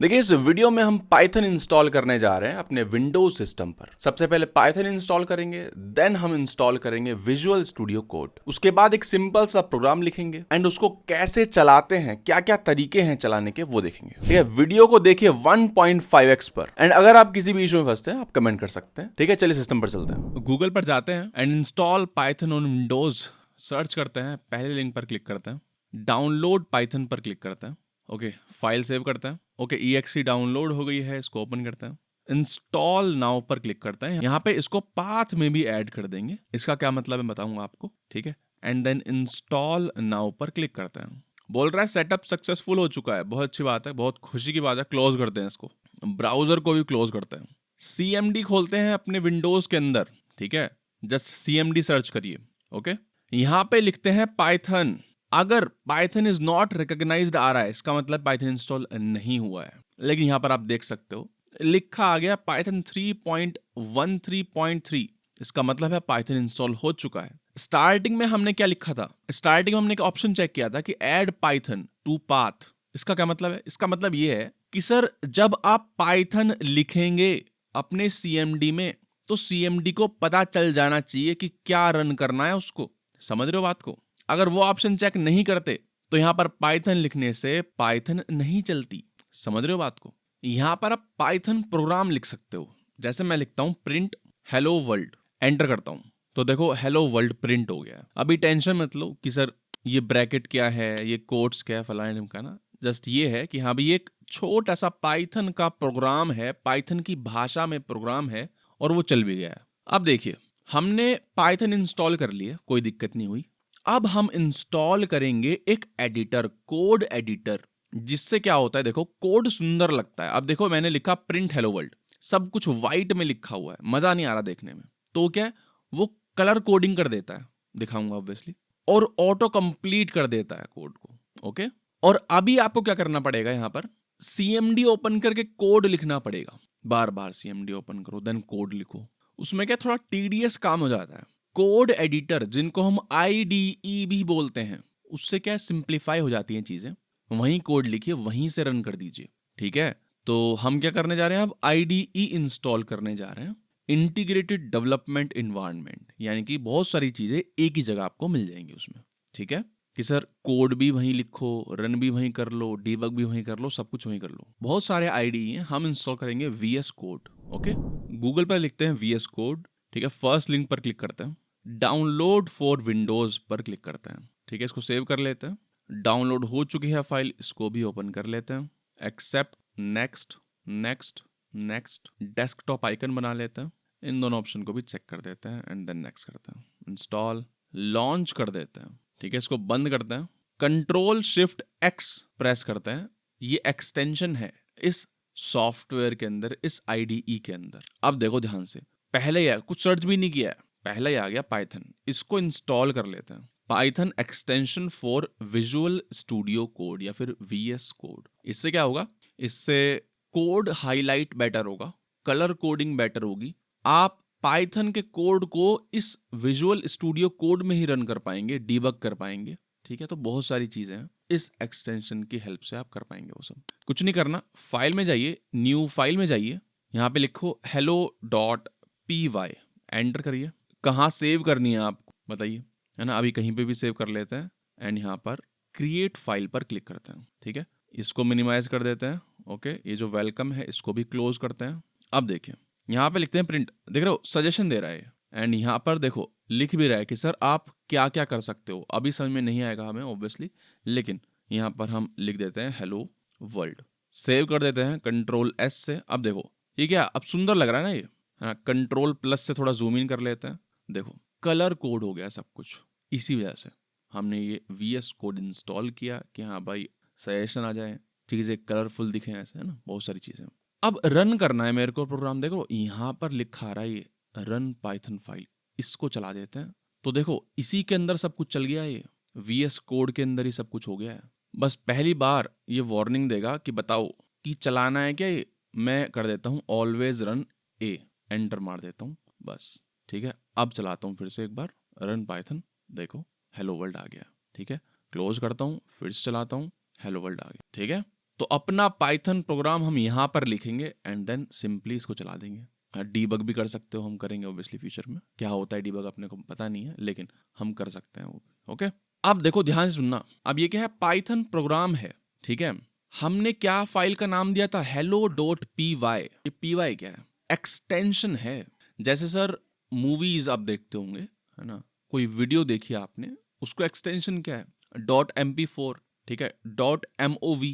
देखिए इस वीडियो में हम पाइथन इंस्टॉल करने जा रहे हैं अपने विंडोज सिस्टम पर। सबसे पहले पाइथन इंस्टॉल करेंगे, देन हम इंस्टॉल करेंगे विजुअल स्टूडियो कोड। उसके बाद एक सिंपल सा प्रोग्राम लिखेंगे एंड उसको कैसे चलाते हैं, क्या क्या तरीके हैं चलाने के, वो देखेंगे। ठीक है, वीडियो को देखिए 1.5x पर। एंड अगर आप किसी भी इशू में फंसते हैं आप कमेंट कर सकते हैं। ठीक है, चलिए सिस्टम पर चलते हैं। गूगल पर जाते हैं and install Python on Windows search करते हैं। पहले लिंक पर क्लिक करते हैं, डाउनलोड पाइथन पर क्लिक करते हैं। ओके, फाइल सेव करते हैं। ओके, EXE डाउनलोड हो गई है, इसको ओपन करते हैं। इंस्टॉल नाउ पर क्लिक करते हैं। यहाँ पे इसको पाथ में भी ऐड कर देंगे। इसका क्या मतलब है बताऊंगा आपको। ठीक है, एंड देन इंस्टॉल नाउ पर क्लिक करते हैं। बोल रहा है सेटअप सक्सेसफुल हो चुका है। बहुत अच्छी बात है, बहुत खुशी की बात है। क्लोज करते हैं इसको, ब्राउजर को भी क्लोज करते हैं। CMD खोलते हैं अपने विंडोज के अंदर। ठीक है, जस्ट CMD सर्च करिए। ओके, यहाँ पे लिखते हैं पाइथन। अगर पाइथन इज नॉट रिकॉग्नाइज्ड आ रहा है, इसका मतलब पाइथन इंस्टॉल नहीं हुआ है। लेकिन यहाँ पर आप देख सकते हो लिखा आ गया पाइथन 3.13.3। इसका मतलब है पाइथन इंस्टॉल हो चुका है। स्टार्टिंग में हमने क्या लिखा था? स्टार्टिंग में हमने एक ऑप्शन चेक किया था कि ऐड पाइथन टू पाथ। इसका क्या मतलब है? इसका मतलब ये है कि सर जब आप पाइथन लिखेंगे अपने CMD में तो CMD को पता चल जाना चाहिए कि क्या रन करना है उसको। समझ रहे हो बात को? अगर वो ऑप्शन चेक नहीं करते तो यहां पर पाइथन लिखने से पाइथन नहीं चलती। समझ रहे हो बात को? यहां पर आप पाइथन प्रोग्राम लिख सकते हो। जैसे मैं लिखता हूं प्रिंट हेलो वर्ल्ड, एंटर करता हूं तो देखो हेलो वर्ल्ड प्रिंट हो गया। अभी टेंशन मत लो कि सर ये ब्रैकेट क्या है, ये कोट्स क्या है, फलाने का ना। जस्ट ये है कि हाँ भाई एक छोटा सा पाइथन का प्रोग्राम है, पाइथन की भाषा में प्रोग्राम है और वो चल भी गया है। अब देखिए हमने पाइथन इंस्टॉल कर लिया, कोई दिक्कत नहीं हुई। अब हम इंस्टॉल करेंगे एक एडिटर, कोड एडिटर, जिससे क्या होता है देखो कोड सुंदर लगता है। अब देखो मैंने लिखा प्रिंट हेलो वर्ल्ड, सब कुछ व्हाइट में लिखा हुआ है, मजा नहीं आ रहा देखने में। तो क्या है, वो कलर कोडिंग कर देता है, दिखाऊंगा ऑब्वियसली, और ऑटो कंप्लीट कर देता है कोड को। ओके, और अभी आपको क्या करना पड़ेगा, यहां पर CMD ओपन करके कोड लिखना पड़ेगा। बार बार CMD ओपन करो देन कोड लिखो। उसमें क्या थोड़ा TDS काम हो जाता है। कोड एडिटर, जिनको हम IDE भी बोलते हैं, उससे क्या सिंप्लीफाई हो जाती हैं चीजें। वहीं कोड लिखिए, वहीं से रन कर दीजिए। ठीक है, तो हम क्या करने जा रहे हैं, अब IDE इंस्टॉल करने जा रहे हैं। इंटीग्रेटेड डेवलपमेंट इन्वायरमेंट, यानी कि बहुत सारी चीजें एक ही जगह आपको मिल जाएंगी उसमें। ठीक है, कि सर कोड भी वहीं लिखो, रन भी वहीं कर लो, डीबग भी वहीं कर लो, सब कुछ वहीं कर लो। बहुत सारे IDE हैं। हम इंस्टॉल करेंगे VS कोड। ओके, गूगल पर लिखते हैं VS कोड। ठीक है, फर्स्ट लिंक पर क्लिक करते हैं, डाउनलोड फॉर विंडोज पर क्लिक करते हैं। ठीक है, इसको सेव कर लेते हैं। डाउनलोड हो चुकी है फाइल, इसको भी ओपन कर लेते हैं। Accept, next, next, next, desktop icon बना लेते हैं। इन दोनों ऑप्शन को भी चेक कर देते हैं एंड देन नेक्स्ट करते हैं। इंस्टॉल, लॉन्च कर देते हैं। ठीक है, इसको बंद करते हैं। Ctrl+Shift+X प्रेस करते हैं। ये एक्सटेंशन है इस सॉफ्टवेयर के अंदर, इस IDE के अंदर। अब देखो ध्यान से, पहले ही कुछ सर्च भी नहीं किया है, पहले ही आ गया पाइथन। इसको इंस्टॉल कर लेते हैं। Python extension for visual studio code या फिर VS कोड। इससे क्या होगा, इससे कोड हाईलाइट बेटर होगा, कलर कोडिंग बेटर होगी। आप पाइथन के कोड को इस विजुअल स्टूडियो कोड में ही रन कर पाएंगे, डीबग कर पाएंगे। ठीक है, तो बहुत सारी चीजें हैं इस एक्सटेंशन की हेल्प से आप कर पाएंगे। वो सब कुछ नहीं करना, फाइल में जाइए, न्यू फाइल में जाइए, यहाँ पे लिखो hello.py, एंटर करिए। कहाँ सेव करनी है आपको बताइए, है ना? अभी कहीं पे भी सेव कर लेते हैं एंड यहाँ पर क्रिएट फाइल पर क्लिक करते हैं। ठीक है, इसको मिनिमाइज कर देते हैं। ओके, ये जो वेलकम है इसको भी क्लोज करते हैं। अब देखिए यहाँ पे लिखते हैं प्रिंट, देख रहे हो सजेशन दे रहा है एंड यहाँ पर देखो लिख भी रहा है कि सर आप क्या क्या कर सकते हो। अभी समझ में नहीं आएगा हमें ऑब्वियसली, लेकिन यहाँ पर हम लिख देते हैं हेलो वर्ल्ड। सेव कर देते हैं Ctrl+S से। अब देखो ये क्या, अब सुंदर लग रहा है ना ये। हाँ, Ctrl+ से थोड़ा जूम इन कर लेते हैं। देखो कलर कोड हो गया सब कुछ। इसी वजह से हमने ये VS कोड इंस्टॉल किया कि हाँ भाई सजेशन आ जाए, चीज़ें कलरफुल दिखें, ऐसे है ना, बहुत सारी चीज़ें। अब रन करना है मेरे को प्रोग्राम। देखो यहाँ पर लिखा रहा है ये रन पाइथन फाइल, इसको चला देते हैं। तो देखो इसी के अंदर सब कुछ चल गया है, ये VS कोड के अंदर ही सब कुछ हो गया है। बस पहली बार ये वार्निंग देगा कि बताओ कि चलाना है क्या ये। मैं कर देता हूँ ऑलवेज रन A, एंटर मार देता हूँ बस। ठीक है, अब चलाता हूँ फिर से एक बार रन पाइथन। देखो हेलो वर्ल्ड आ गया। ठीक है, क्लोज करता हूँ, फिर से चलाता हूँ, हेलो वर्ल्ड आ गया। ठीक है, तो अपना पाइथन प्रोग्राम हम यहाँ पर लिखेंगे एंड देन सिंपली इसको चला देंगे। डीबग भी कर सकते हो, हम करेंगे ऑब्वियसली फ्यूचर में। क्या होता है डीबग अपने को पता नहीं है, लेकिन हम कर सकते हैं वो। ओके, अब देखो ध्यान से सुनना। अब ये क्या है, पाइथन प्रोग्राम है, ठीक है। हमने क्या फाइल का नाम दिया था, hello.py। ये py क्या है, एक्सटेंशन है। जैसे सर मूवीज आप देखते होंगे, है ना, कोई वीडियो देखी आपने, उसको एक्सटेंशन क्या है, .mp4, ठीक है, .mov।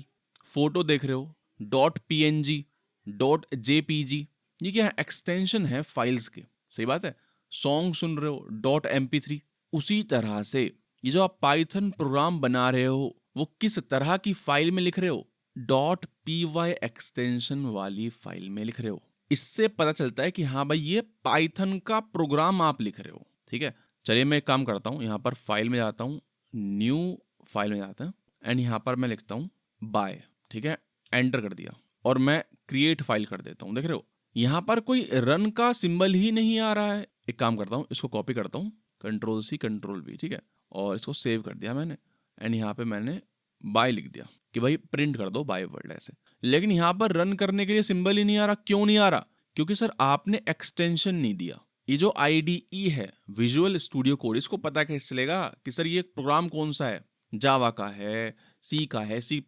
फोटो देख रहे हो, .png, .jpg, ये क्या है, एक्सटेंशन है फाइल्स के। सही बात है। सॉन्ग सुन रहे हो, .mp3। उसी तरह से ये जो आप पाइथन प्रोग्राम बना रहे हो, वो किस तरह की फाइल में लिख रहे हो, .py एक्सटेंशन वाली फाइल में लिख रहे हो। इससे पता चलता है कि हाँ भाई ये पाइथन का प्रोग्राम आप लिख रहे हो, ठीक है। चलिए मैं एक काम करता हूँ, यहाँ पर फाइल में जाता हूँ, न्यू फाइल में जाता हूँ एंड यहाँ पर मैं लिखता हूँ बाय, ठीक है, एंटर कर दिया और मैं क्रिएट फाइल कर देता हूँ। देख रहे हो यहाँ पर कोई रन का सिंबल ही नहीं आ रहा है। एक काम करता हूँ, इसको कॉपी करता हूँ, Ctrl+C Ctrl+V, ठीक है, और इसको सेव कर दिया मैंने एंड यहाँ पे मैंने बाय लिख दिया कि भाई प्रिंट कर दो बाय वर्ड ऐसे। लेकिन यहाँ पर रन करने के लिए सिंबल ही नहीं आ रहा। क्यों नहीं आ रहा? क्योंकि सर आपने एक्सटेंशन नहीं दिया। ये जो IDE है, विजुअल स्टूडियो कोड, इसको पता कैसे चलेगा कि सर ये प्रोग्राम कौन सा है, जावा का है, सी का है, C++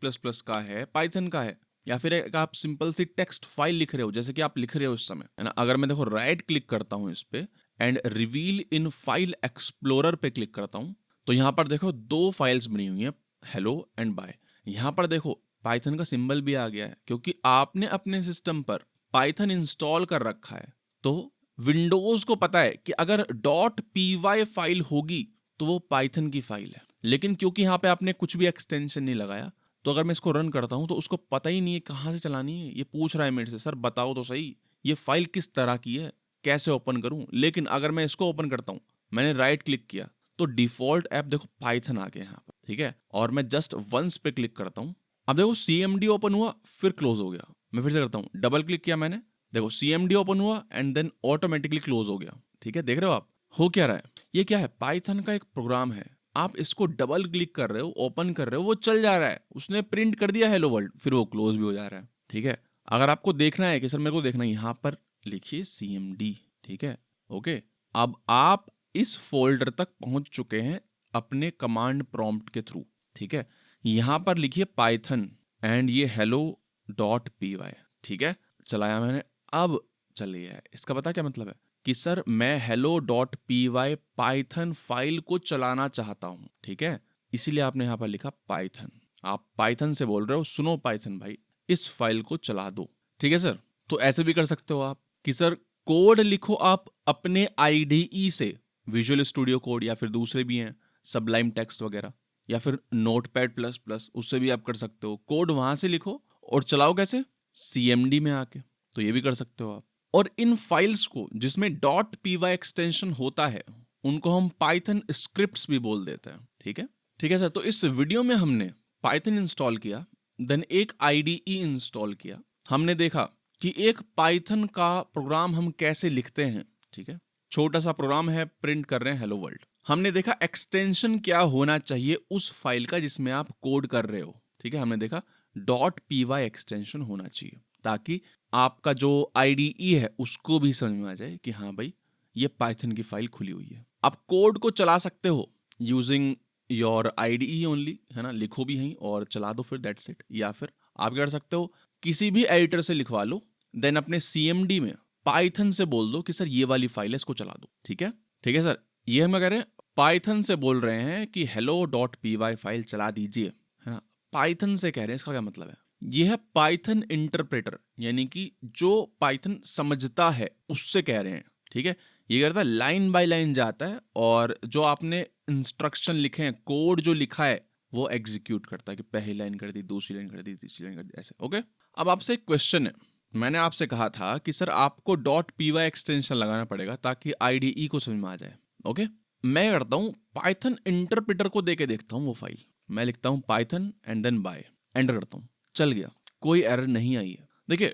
का है, पाइथन का है, या फिर एक आप सिंपल सी टेक्स्ट फाइल लिख रहे हो जैसे कि आप लिख रहे हो इस समय, है ना। अगर मैं देखो राइट क्लिक करता हूँ इस पे and reveal in file explorer पे क्लिक करता हूँ, तो यहाँ पर देखो दो फाइल्स बनी हुई हैं, हेलो एंड बाय। यहाँ पर देखो पाइथन का सिंबल भी आ गया है क्योंकि आपने अपने सिस्टम पर पाइथन इंस्टॉल कर रखा है। तो विंडोज को पता है कि अगर .py फाइल होगी तो वो पाइथन की फाइल है। लेकिन क्योंकि यहाँ पे आपने कुछ भी एक्सटेंशन नहीं लगाया, तो अगर मैं इसको रन करता हूँ तो उसको पता ही नहीं है कहाँ से चलानी है। ये पूछ रहा है मेरे से, सर बताओ तो सही ये फाइल किस तरह की है, कैसे ओपन करूँ। लेकिन अगर मैं इसको ओपन करता हूँ, मैंने राइट क्लिक किया तो डिफॉल्ट ऐप देखो पाइथन आ गया यहाँ पर, ठीक है, और मैं जस्ट वंस पे क्लिक करता हूँ। अब देखो CMD ओपन हुआ फिर क्लोज हो गया। मैं फिर से करता हूँ, डबल क्लिक किया मैंने, देखो CMD ओपन हुआ एंड देन ऑटोमेटिकली क्लोज हो गया, ठीक है। देख रहे हो आप हो क्या रहा है, ये क्या है, पाइथन का एक प्रोग्राम है। आप इसको डबल क्लिक कर रहे हो, ओपन कर रहे हो, वो चल जा रहा है, उसने प्रिंट कर दिया हेलो वर्ल्ड, फिर वो क्लोज भी हो जा रहा है, ठीक है। अगर आपको देखना है कि सर मेरे को देखना है, यहाँ पर लिखिए CMD, ठीक है, ओके। अब आप इस फोल्डर तक पहुंच चुके हैं अपने कमांड प्रॉम्प्ट के थ्रू, ठीक है। यहाँ पर लिखिए पाइथन एंड ये hello.py, ठीक है, चलाया मैंने। अब चलिए, इसका पता क्या मतलब है कि सर मैं hello.py पाइथन फाइल को चलाना चाहता हूं, ठीक है। इसीलिए आपने यहाँ पर लिखा पाइथन। आप पाइथन से बोल रहे हो, सुनो पाइथन भाई इस फाइल को चला दो, ठीक है सर। तो ऐसे भी कर सकते हो आप कि सर कोड लिखो आप अपने IDE से, विजुअल स्टूडियो कोड या फिर दूसरे भी हैं सबलाइम टेक्स्ट वगैरह, या फिर Notepad++, उससे भी आप कर सकते हो। कोड वहां से लिखो और चलाओ कैसे, CMD में आके। तो ये भी कर सकते हो आप। और इन फाइल्स को जिसमें .py एक्सटेंशन होता है उनको हम पाइथन स्क्रिप्ट्स भी बोल देते हैं, ठीक है, ठीक है सर। तो इस वीडियो में हमने पाइथन इंस्टॉल किया, देन एक IDE इंस्टॉल किया, हमने देखा कि एक पाइथन का प्रोग्राम हम कैसे लिखते हैं, ठीक है। छोटा सा प्रोग्राम है, प्रिंट कर रहे हैं हेलो वर्ल्ड। हमने देखा एक्सटेंशन क्या होना चाहिए उस फाइल का जिसमें आप कोड कर रहे हो, ठीक है। हमने देखा .py एक्सटेंशन होना चाहिए ताकि आपका जो IDE है उसको भी समझ में आ जाए कि हाँ भाई ये पाइथन की फाइल खुली हुई है। आप कोड को चला सकते हो यूजिंग योर IDE ओनली, है ना, लिखो भी यहीं और चला दो फिर, दैट्स इट। या फिर आप क्या कर सकते हो, किसी भी एडिटर से लिखवा लो, देन अपने CMD में पाइथन से बोल दो कि सर ये वाली फाइल है, इसको चला दो, ठीक है, ठीक है सर। ये हम कह रहे हैं, पाइथन से बोल रहे हैं कि hello.py फाइल चला दीजिए, है ना। पाइथन से कह रहे हैं, इसका क्या मतलब है, ये है पाइथन इंटरप्रेटर, यानी कि जो पाइथन समझता है उससे कह रहे हैं, ठीक है। ये करता है लाइन बाय लाइन जाता है और जो आपने इंस्ट्रक्शन लिखे हैं, कोड जो लिखा है वो एग्जीक्यूट करता है कि पहली लाइन कर दी, दूसरी लाइन कर दी, तीसरी लाइन कर दी, ऐसे, ओके। अब आपसे एक क्वेश्चन है, मैंने आपसे कहा था कि सर आपको .py एक्सटेंशन लगाना पड़ेगा ताकि IDE को समझ में आ जाए, ओके। मैं करता हूँ पाइथन इंटरप्रेटर को देके देखता हूँ वो फाइल, मैं लिखता हूँ Python and then by, enter करता हूँ, चल गया, कोई एरर नहीं आई है। देखिए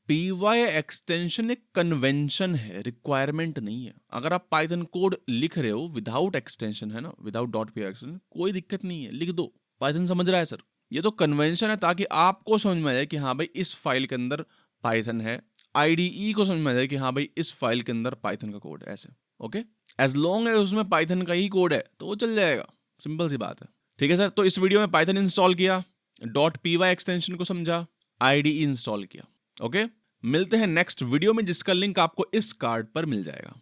.py एक्सटेंशन एक कन्वेंशन है, रिक्वायरमेंट नहीं है। अगर आप पाइथन कोड लिख रहे हो विदाउट एक्सटेंशन, है ना, विदाउट .py एक्सटेंशन, कोई दिक्कत नहीं है, लिख दो, पाइथन समझ रहा है सर, ये तो कन्वेंशन है ताकि आपको समझ में आ जाए कि हाँ भाई इस फाइल के अंदर पाइथन है, IDE को समझ में आ जाए कि हाँ भाई इस फाइल के अंदर पाइथन का कोड है, ऐसे। ओके, एज लॉन्ग एज उसमें पाइथन का ही कोड है तो वो चल जाएगा, सिंपल सी बात है। ठीक है सर, तो इस वीडियो में पाइथन इंस्टॉल किया, .py एक्सटेंशन को समझा, IDE इंस्टॉल किया। ओके, मिलते हैं नेक्स्ट वीडियो में जिसका लिंक आपको इस कार्ड पर मिल जाएगा।